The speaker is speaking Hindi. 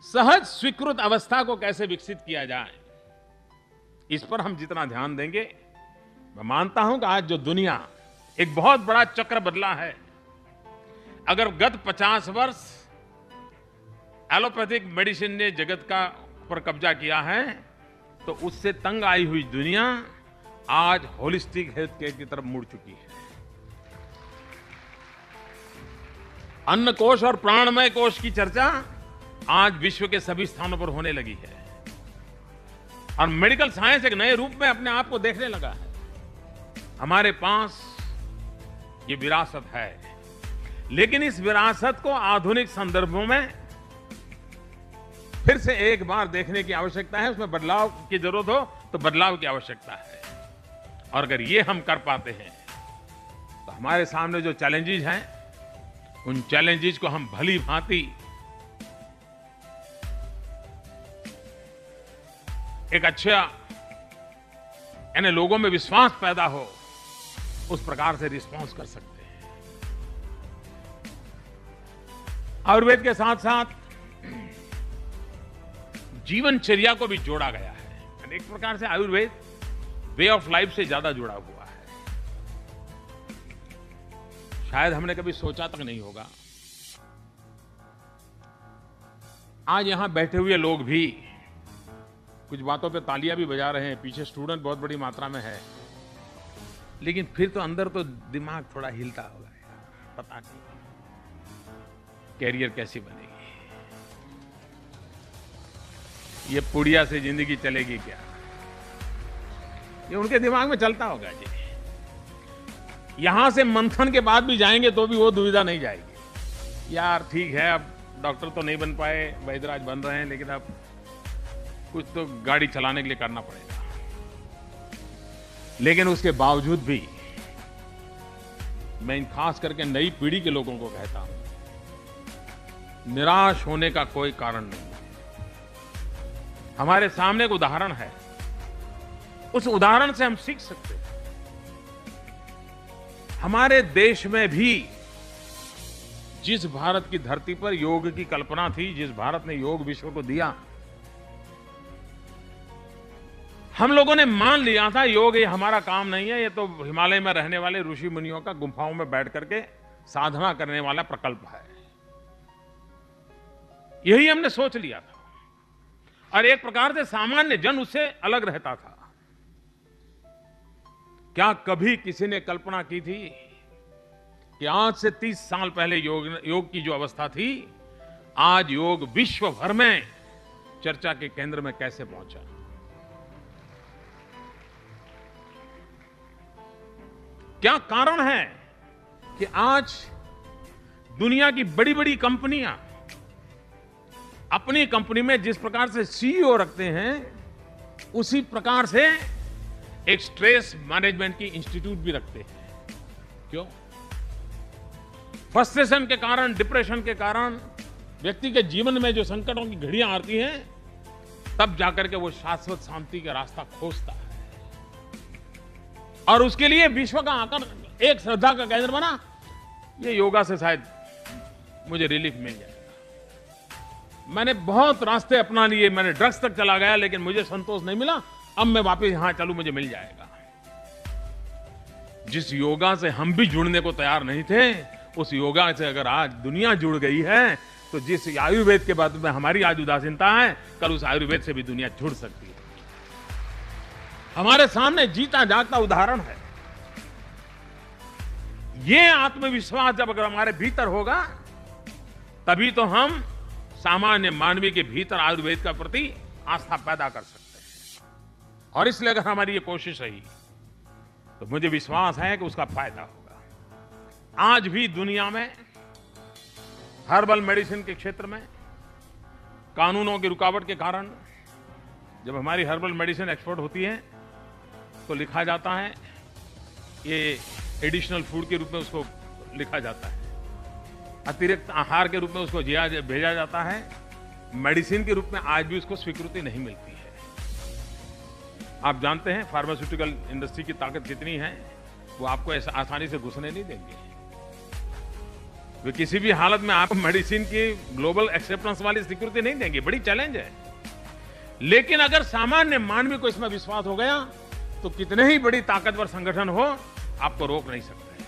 सहज स्वीकृत अवस्था को कैसे विकसित किया जाए, इस पर हम जितना ध्यान देंगे, मैं मानता हूं कि आज जो दुनिया एक बहुत बड़ा चक्र बदला है। अगर गत 50 वर्ष एलोपैथिक मेडिसिन ने जगत का पर कब्जा किया है, तो उससे तंग आई हुई दुनिया आज होलिस्टिक हेल्थ केयर की तरफ मुड़ चुकी है। अन्न कोश और प्राणमय कोश की चर्चा आज विश्व के सभी स्थानों पर होने लगी है और मेडिकल साइंस एक नए रूप में अपने आप को देखने लगा है। हमारे पास ये विरासत है, लेकिन इस विरासत को आधुनिक संदर्भों में फिर से एक बार देखने की आवश्यकता है। उसमें बदलाव की जरूरत हो तो बदलाव की आवश्यकता है, और अगर ये हम कर पाते हैं तो हमारे सामने जो चैलेंजेस हैं, उन चैलेंजेस को हम भली भांति एक अच्छा, यानी लोगों में विश्वास पैदा हो, उस प्रकार से रिस्पॉन्स कर सकते हैं। आयुर्वेद के साथ साथ जीवनचर्या को भी जोड़ा गया है। एक प्रकार से आयुर्वेद वे ऑफ लाइफ से ज्यादा जुड़ा हुआ है। शायद हमने कभी सोचा तक नहीं होगा। आज यहां बैठे हुए लोग भी कुछ बातों पे तालियां भी बजा रहे हैं, पीछे स्टूडेंट बहुत बड़ी मात्रा में है, लेकिन फिर तो अंदर तो दिमाग थोड़ा हिलता होगा, पता नहीं कैरियर कैसी बनेगी, ये पुड़िया से जिंदगी चलेगी क्या, ये उनके दिमाग में चलता होगा जी। यहां से मंथन के बाद भी जाएंगे तो भी वो दुविधा नहीं जाएगी। यार ठीक है, अब डॉक्टर तो नहीं बन पाए, वैद्यराज बन रहे हैं, लेकिन अब कुछ तो गाड़ी चलाने के लिए करना पड़ेगा। लेकिन उसके बावजूद भी मैं इन खास करके नई पीढ़ी के लोगों को कहता हूं, निराश होने का कोई कारण नहीं। हमारे सामने एक उदाहरण है, उस उदाहरण से हम सीख सकते हैं। हमारे देश में भी जिस भारत की धरती पर योग की कल्पना थी, जिस भारत ने योग विश्व को दिया, हम लोगों ने मान लिया था योग ये हमारा काम नहीं है, ये तो हिमालय में रहने वाले ऋषि मुनियों का गुफाओं में बैठ करके साधना करने वाला प्रकल्प है। यही हमने सोच लिया था, और एक प्रकार से सामान्य जन उससे अलग रहता था। क्या कभी किसी ने कल्पना की थी कि आज से 30 साल पहले योग की जो अवस्था थी, आज योग विश्व भर में चर्चा के केंद्र में कैसे पहुंचा। क्या कारण है कि आज दुनिया की बड़ी बड़ी कंपनियां अपनी कंपनी में जिस प्रकार से सीईओ रखते हैं, उसी प्रकार से एक स्ट्रेस मैनेजमेंट की इंस्टीट्यूट भी रखते हैं। क्यों? फ्रस्ट्रेशन के कारण, डिप्रेशन के कारण व्यक्ति के जीवन में जो संकटों की घड़ियां आती हैं, तब जाकर के वो शाश्वत शांति का रास्ता खोजता है। और उसके लिए विश्व का आकर एक श्रद्धा का केंद्र बना, ये योगा से शायद मुझे रिलीफ मिल जाएगा। मैंने बहुत रास्ते अपना लिए, मैंने ड्रग्स तक चला गया, लेकिन मुझे संतोष नहीं मिला। अब मैं वापस यहां चलूं, मुझे मिल जाएगा। जिस योगा से हम भी जुड़ने को तैयार नहीं थे, उस योगा से अगर आज दुनिया जुड़ गई है, तो जिस आयुर्वेद के बाद में हमारी आज उदासीनता है, कल उस आयुर्वेद से भी दुनिया जुड़ सकती है। हमारे सामने जीता जागता उदाहरण है। ये आत्मविश्वास जब अगर हमारे भीतर होगा, तभी तो हम सामान्य मानवीय के भीतर आयुर्वेद का प्रति आस्था पैदा कर सकते हैं। और इसलिए अगर हमारी ये कोशिश रही, तो मुझे विश्वास है कि उसका फायदा होगा। आज भी दुनिया में हर्बल मेडिसिन के क्षेत्र में कानूनों की रुकावट के कारण जब हमारी हर्बल मेडिसिन एक्सपोर्ट होती है, तो लिखा जाता है, ये एडिशनल फूड के रूप में उसको लिखा जाता है, अतिरिक्त आहार के रूप में उसको भेजा जाता है। मेडिसिन के रूप में आज भी उसको स्वीकृति नहीं मिलती है। आप जानते हैं फार्मास्यूटिकल इंडस्ट्री की ताकत कितनी है, वो आपको ऐसा आसानी से घुसने नहीं देंगे। वे किसी भी हालत में आपको मेडिसिन की ग्लोबल एक्सेप्टेंस वाली सिक्योरिटी नहीं देंगे, बड़ी चैलेंज है। लेकिन अगर सामान्य मानवी को इसमें विश्वास हो गया तो कितने ही बड़ी ताकतवर संगठन हो, आपको रोक नहीं सकते।